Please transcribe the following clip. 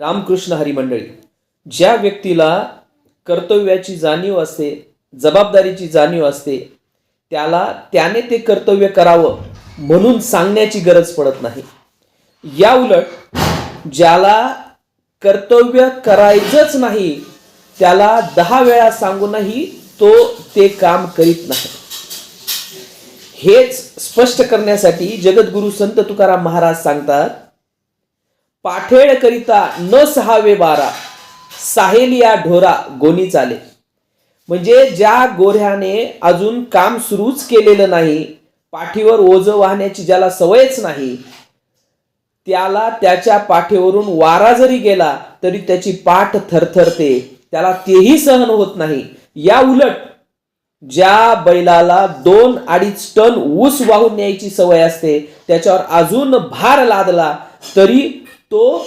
रामकृष्ण हरी मंडळी, ज्या व्यक्तीला कर्तव्याची जाणीव असते, जबाबदारीची जाणीव असते, त्याने ते कर्तव्य करावं म्हणून सांगण्याची गरज पडत नाही. या उलट ज्याला कर्तव्य करायचंच नाही त्याला 10 वेळा सांगूनही तो ते काम करीत नाही. हेच स्पष्ट करण्यासाठी जगद्गुरु संत तुकाराम महाराज सांगतात, पाठेळ करिता न सहावे बारा, साहेलिया ढोरा गोनी चाले. म्हणजे ज्या गोऱ्याने अजून काम सुरूच केलेलं नाही, पाठीवर ओझं वाहण्याची ज्याला सवयच नाही, त्याला त्याच्या पाठीवरून वारा जरी गेला तरी त्याची पाठ थरथरते, त्याला तेही सहन होत नाही. या उलट ज्या बैलाला 2-2.5 टन ऊस वाहून न्यायची सवय असते, त्याच्यावर अजून भार लादला तरी तो